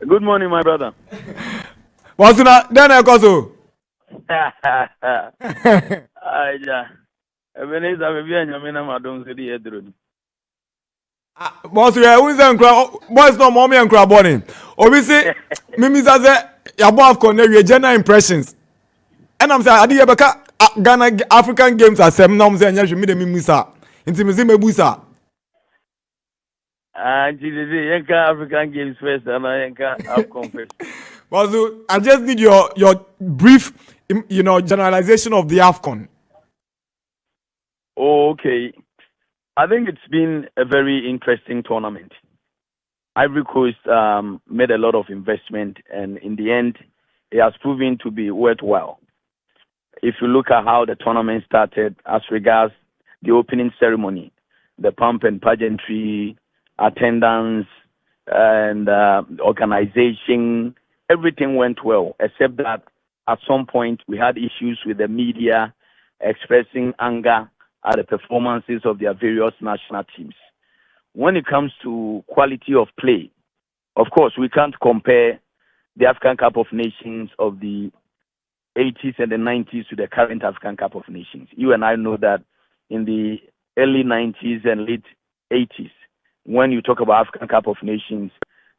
Good morning, my brother. What's that? Then I go so. Aja. Ebenezer, maybe I'm going to madam city edron. Boss, we are always boys no mommy and crab bonning. Obviously, Mimi says Yaboah con we general impressions. And I'm saying, I did Ghana African games as some norms and you should meet the Mimisa. Intimacy Mebusa. Jesus, Yanka African Games first, and I Yanka Afcon first. Boss, I just need your brief, generalization of the AFCON. Okay. I think it's been a very interesting tournament. Ivory Coast made a lot of investment, and in the end, it has proven to be worthwhile. If you look at how the tournament started, as regards the opening ceremony, the pomp and pageantry, attendance, and organization, everything went well, except that at some point we had issues with the media expressing anger at the performances of their various national teams. When it comes to quality of play, of course, we can't compare the African Cup of Nations of the 80s and the 90s to the current African Cup of Nations. You and I know that in the early 90s and late 80s, when you talk about African Cup of Nations,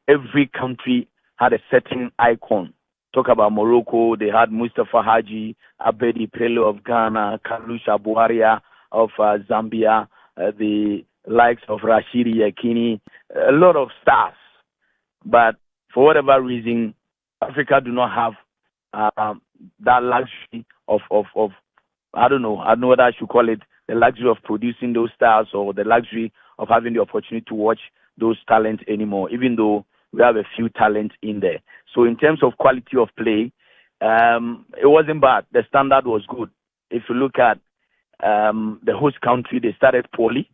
every country had a certain icon. Talk about Morocco, they had Mustafa Haji, Abedi Pele of Ghana, Kweku Yaboah of Zambia, the likes of Rashidi Yakini, a lot of stars. But for whatever reason, Africa do not have that luxury of I don't know what I should call it, the luxury of producing those stars or the luxury of having the opportunity to watch those talents anymore, even though we have a few talents in there. So in terms of quality of play, it wasn't bad. The standard was good. If you look at the host country, they started poorly.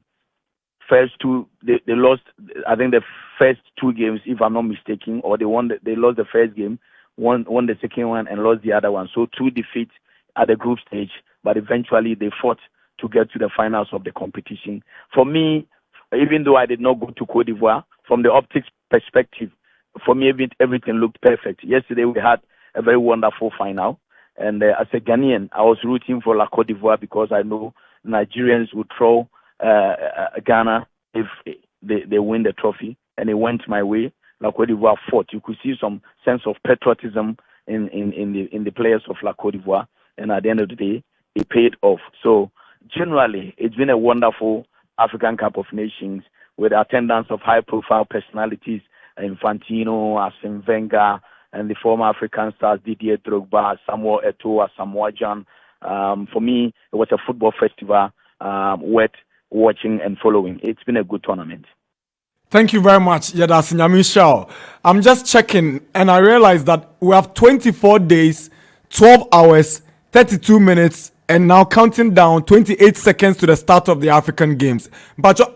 First two, they lost. I think the first two games, if I'm not mistaken, or they lost the first game, won the second one, and lost the other one. So two defeats at the group stage, but eventually they fought to get to the finals of the competition. For me, even though I did not go to Cote d'Ivoire, from the optics perspective, for me everything looked perfect. Yesterday we had a very wonderful final, and as a Ghanaian, I was rooting for La Cote d'Ivoire because I know Nigerians would throw Ghana if they win the trophy, and it went my way. La Cote d'Ivoire fought. You could see some sense of patriotism in the players of La Cote d'Ivoire, and at the end of the day, it paid off. So generally, it's been a wonderful African Cup of Nations with the attendance of high-profile personalities, Infantino, Arsene Wenger, and the former African stars Didier Drogba, Samuel Eto'o, Samoa Jan. For me, it was a football festival worth watching and following. It's been a good tournament. Thank you very much, Yadas Nyamisha. I'm just checking, and I realized that we have 24 days, 12 hours, 32 minutes, and now counting down 28 seconds to the start of the African Games. But Oh,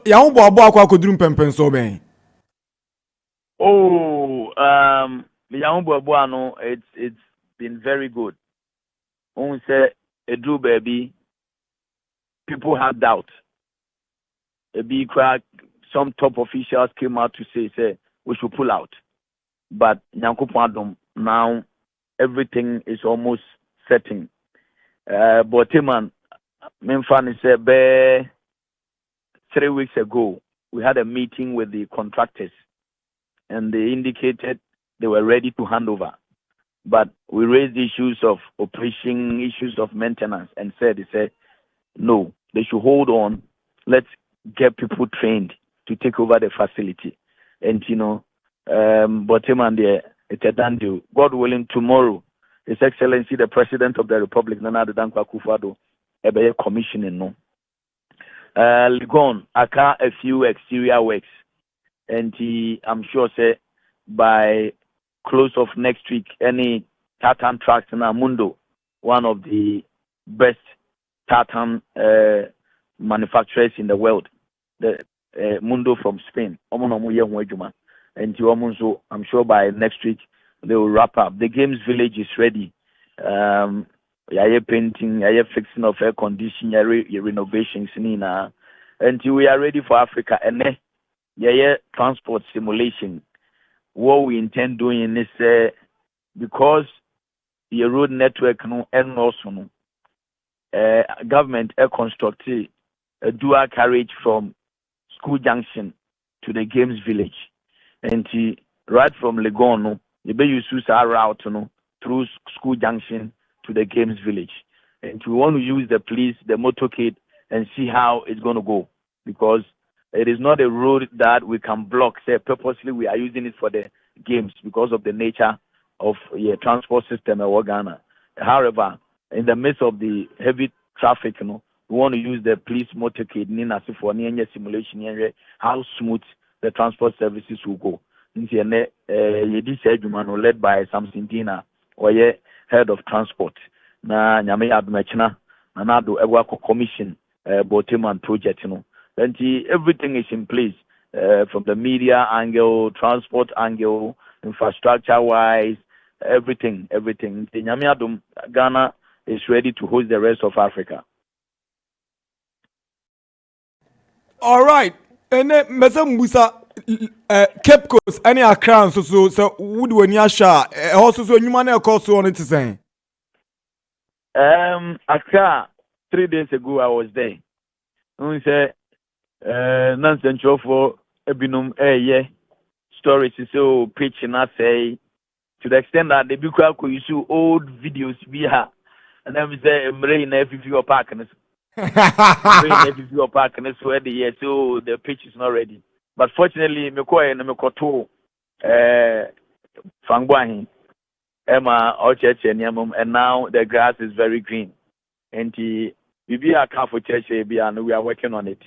it's been very good. When we say a Drew baby, people had doubt. A big crack, some top officials came out to say we should pull out. But now everything is almost setting. But man, Memphani said 3 weeks ago we had a meeting with the contractors, and they indicated they were ready to hand over. But we raised issues of operation, issues of maintenance, and they said no, they should hold on. Let's get people trained to take over the facility. And Boteman there, it's a done deal. God willing, tomorrow, His Excellency the President of the Republic, Nana Dankwa Akufo-Addo, a commissioning no. Ligon, aka a few exterior works, and I'm sure say by close of next week, any tartan tracks in Mundo, one of the best tartan manufacturers in the world, the Mundo from Spain, and I'm sure by next week they will wrap up. The games village is ready. Painting, fixing of air conditioning, renovations, and we are ready for Africa. And transport simulation. what we intend doing is because the road network no and also no government constructed a dual carriage from School Junction to the Games Village, and right from Legon no you be use our route no through School Junction to the Games Village, and we want to use the police, the motorcade, and see how it's going to go, because it is not a road that we can block. Say purposely we are using it for the games because of the nature of transport system in Ghana. However, in the midst of the heavy traffic, we want to use the police motorcade for near simulation how smooth the transport services will go. This led by Samson Dina, or head of transport. Na nyame admechna na nado ewa commission Boteman project Then everything is in place from the media angle, transport angle, infrastructure wise, everything. Ghana is ready to host the rest of Africa. All right. And then Mr. Musa Cape Coast any Accra so would when you sha also so you man course on it saying. Accra 3 days ago I was there. We say nonsense for ebinum stories so pitch na say to the extent that the people could use old videos via and then we say rain every few park and so at the year so the pitch is not ready. But fortunately me koto fangwahin Emma or church and now the grass is very green. And we be a car for church and we are working on it.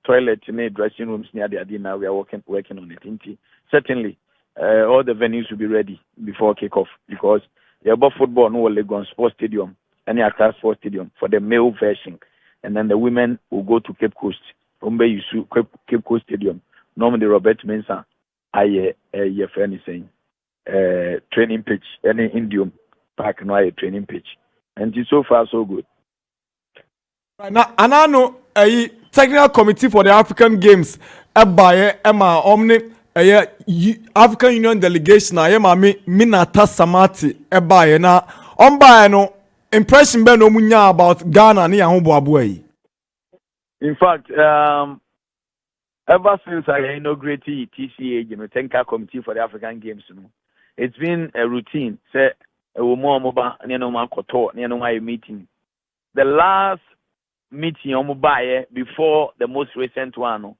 Toilet dressing rooms near the Adina, we are working on it. Certainly all the venues will be ready before kickoff, because the above football no Legon Sports Stadium, any Accra Sports Stadium for the male version, and then the women will go to Cape Coast. Cape Coast Stadium. Normally Robert Mensah I friend is saying training pitch, any Indium Park no a training pitch. And so far so good. Right now, and I know a technical committee for the African Games by Emma Omni African Union delegation I am Minata Samati by na no impression be no munya about Ghana ni Yaboah. In fact, ever since I inaugurated TCA, Technical Committee for the African Games, it's been a routine. Say meeting. The last meeting before the most recent one,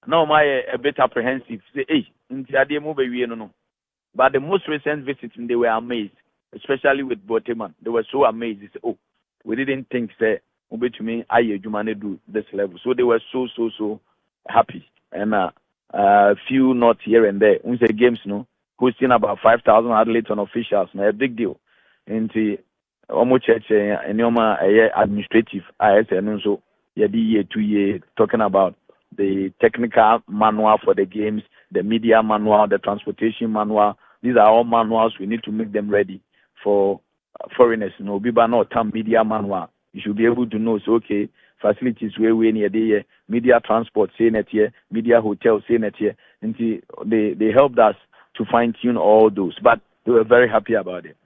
now my a bit apprehensive. Say, but the most recent visit, they were amazed, especially with Boteman. They were so amazed. They said, "Oh, we didn't think say to me I do this level." So they were so happy, and few not here and there. We say games, hosting about 5,000 athletes and officials, a big deal. And almost church and administrative. I say so. Year 2 years talking about the technical manual for the games, the media manual, the transportation manual. These are all manuals. We need to make them ready for foreigners. Biba not term media manual. You should be able to know. So okay, facilities where we near the media transport saying it here, media hotel saying it here, and they helped us to fine tune all those. But they were very happy about it.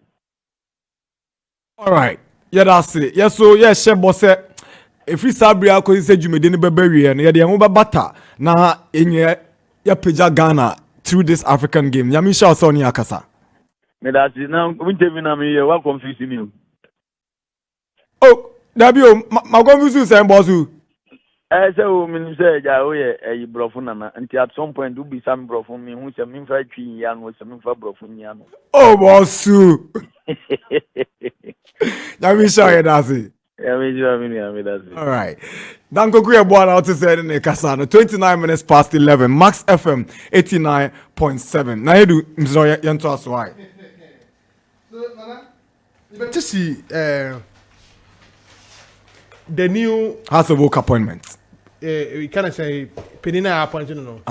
All right, yeah, that's it. Yeah, so yeah, Chef Boss. If we sabria ko say jumedeni bebewie no ye de ho bata na enye ya peja Ghana through this African game. Yamisha so ni akasa. Me that is now we tell me na me what confuse me. Oh, Dabio, ma confuse say bosu. Say o me say ja o ye brofo na nti at some point do be some brofo me hu say me fa twi ya no say me fa brofo nya no. Oh bosu. Yamisha ye dasi. All right. Kweku Yaboah out to say in Kasano 29 minutes past 11. Max FM 89.7. Now you do Mr. Yanto Aswai. So Nana, you better see the new House of Oak appointment. we kind of say Penina appointment no.